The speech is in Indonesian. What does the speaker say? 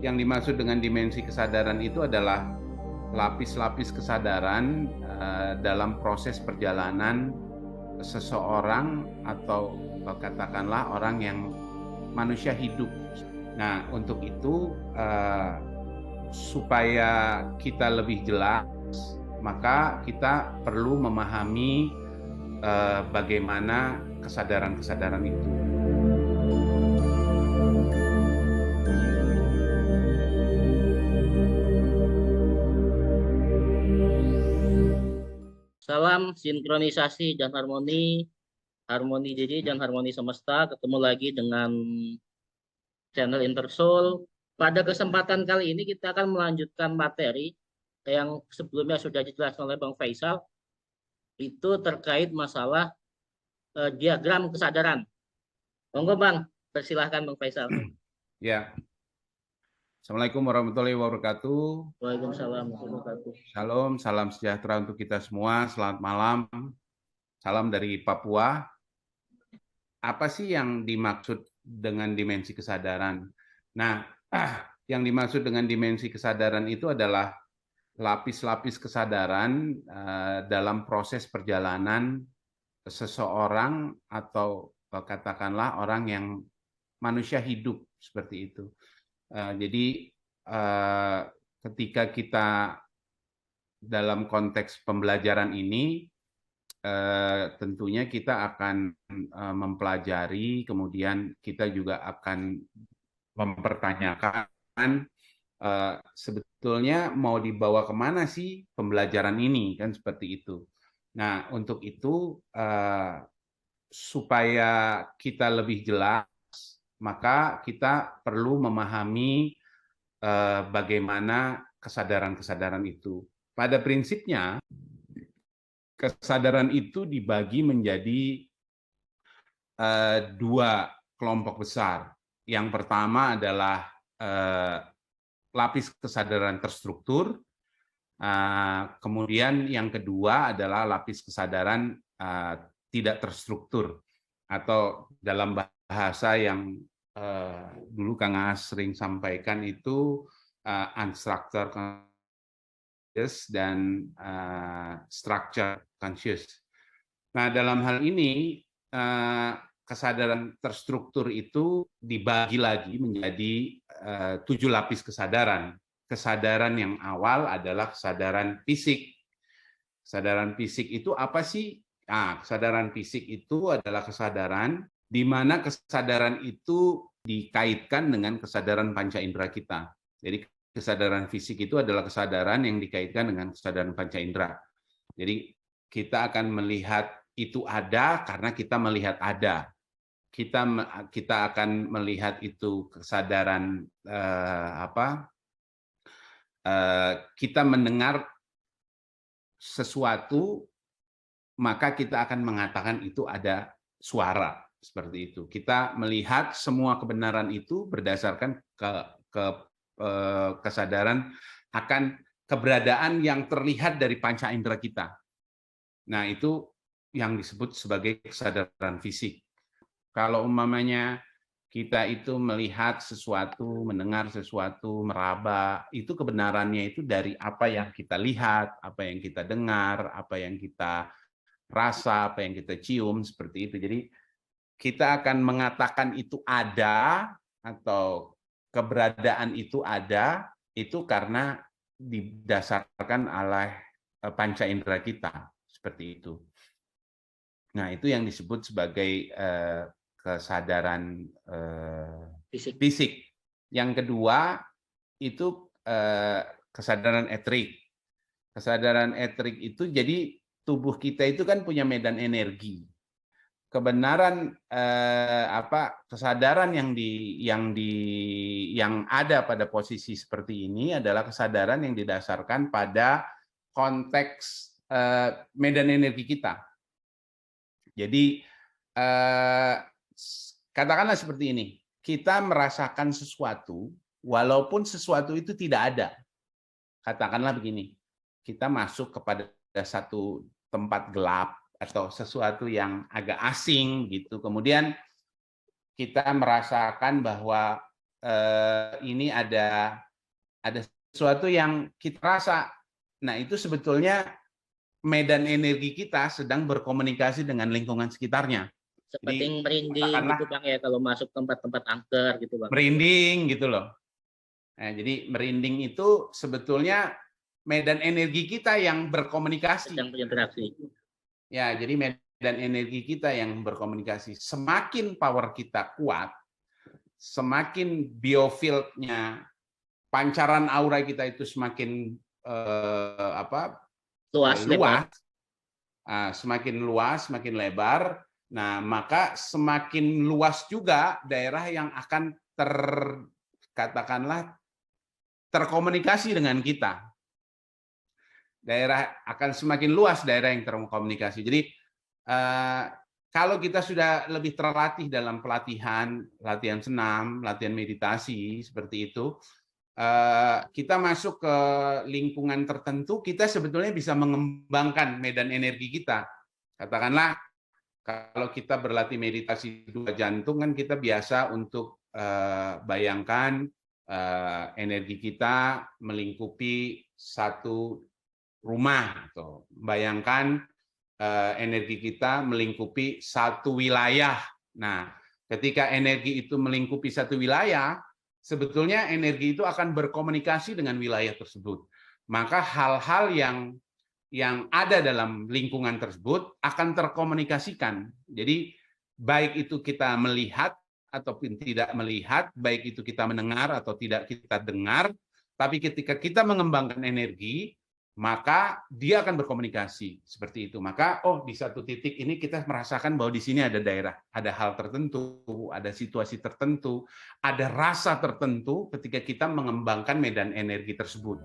yang dimaksud dengan dimensi kesadaran itu adalah lapis-lapis kesadaran dalam proses perjalanan seseorang atau katakanlah orang yang manusia hidup. Nah, untuk itu supaya kita lebih jelas, maka kita perlu memahami bagaimana kesadaran-kesadaran itu. Salam sinkronisasi dan harmoni, harmoni diri dan harmoni semesta. Ketemu lagi dengan channel Intersoul. Pada kesempatan kali ini kita akan melanjutkan materi yang sebelumnya sudah dijelaskan oleh Bang Faisal. Itu terkait masalah diagram kesadaran. Monggo Bang, persilahkan Bang Faisal. Ya. Assalamualaikum warahmatullahi wabarakatuh. Waalaikumsalam warahmatullahi wabarakatuh. Shalom, salam sejahtera untuk kita semua. Selamat malam. Salam dari Papua. Apa sih yang dimaksud dengan dimensi kesadaran? Nah, yang dimaksud dengan dimensi kesadaran itu adalah lapis-lapis kesadaran dalam proses perjalanan seseorang atau katakanlah orang yang manusia hidup seperti itu. Jadi ketika kita dalam konteks pembelajaran ini tentunya kita akan mempelajari, kemudian kita juga akan mempertanyakan sebetulnya mau dibawa kemana sih pembelajaran ini, kan seperti itu. Nah, untuk itu supaya kita lebih jelas, maka kita perlu memahami bagaimana kesadaran-kesadaran itu. Pada prinsipnya, kesadaran itu dibagi menjadi dua kelompok besar. Yang pertama adalah lapis kesadaran terstruktur, kemudian yang kedua adalah lapis kesadaran tidak terstruktur, atau dalam bahasa yang dulu Kang As sering sampaikan itu unstructured conscious dan structure conscious. Nah, dalam hal ini kesadaran terstruktur itu dibagi lagi menjadi 7 lapis kesadaran. Kesadaran yang awal adalah kesadaran fisik. Kesadaran fisik itu apa sih? Nah, kesadaran fisik itu adalah kesadaran di mana kesadaran itu dikaitkan dengan kesadaran panca indera kita. Jadi kesadaran fisik itu adalah kesadaran yang dikaitkan dengan kesadaran panca indera. Jadi kita akan melihat itu ada karena kita melihat ada. Kita akan melihat itu kesadaran kita mendengar sesuatu, maka kita akan mengatakan itu ada suara, seperti itu. Kita melihat semua kebenaran itu berdasarkan kesadaran akan keberadaan yang terlihat dari panca indera kita. Nah, itu yang disebut sebagai kesadaran fisik. Kalau umpamanya kita itu melihat sesuatu, mendengar sesuatu, meraba, itu kebenarannya itu dari apa yang kita lihat, apa yang kita dengar, apa yang kita rasa, apa yang kita cium, seperti itu. Jadi kita akan mengatakan itu ada atau keberadaan itu ada, itu karena didasarkan oleh panca indera kita, seperti itu. Nah, itu yang disebut sebagai kesadaran fisik. Yang kedua itu kesadaran eterik. Kesadaran eterik itu jadi tubuh kita itu kan punya medan energi. Kebenaran kesadaran yang ada pada posisi seperti ini adalah kesadaran yang didasarkan pada konteks medan energi kita. Jadi katakanlah seperti ini, kita merasakan sesuatu walaupun sesuatu itu tidak ada. Katakanlah begini, kita masuk kepada satu tempat gelap atau sesuatu yang agak asing gitu, kemudian kita merasakan bahwa ini ada sesuatu yang kita rasa. Nah, itu sebetulnya medan energi kita sedang berkomunikasi dengan lingkungan sekitarnya. Seperti Jadi merinding katakanlah gitu Bang ya kalau masuk tempat-tempat angker gitu Bang. merinding gitu loh. Nah, jadi merinding itu sebetulnya medan energi kita yang berkomunikasi. Sedang berinteraksi. Ya, jadi medan energi kita yang berkomunikasi. Semakin power kita kuat, semakin biofieldnya, pancaran aura kita itu semakin Luas, lebar. luas, semakin luas, semakin lebar. Nah, maka semakin luas juga daerah yang akan katakanlah terkomunikasi dengan kita. Daerah akan semakin luas daerah yang terkomunikasi. Jadi kalau kita sudah lebih terlatih dalam latihan senam, latihan meditasi seperti itu, kita masuk ke lingkungan tertentu, kita sebetulnya bisa mengembangkan medan energi kita. Katakanlah kalau kita berlatih meditasi 2 jantung kan kita biasa untuk bayangkan energi kita melingkupi satu rumah, atau bayangkan energi kita melingkupi satu wilayah. Nah, ketika energi itu melingkupi satu wilayah, sebetulnya energi itu akan berkomunikasi dengan wilayah tersebut. Maka hal-hal yang ada dalam lingkungan tersebut akan terkomunikasikan. Jadi baik itu kita melihat ataupun tidak melihat, baik itu kita mendengar atau tidak kita dengar, tapi ketika kita mengembangkan energi, maka dia akan berkomunikasi seperti itu. Maka di satu titik ini kita merasakan bahwa di sini ada daerah, ada hal tertentu, ada situasi tertentu, ada rasa tertentu ketika kita mengembangkan medan energi tersebut.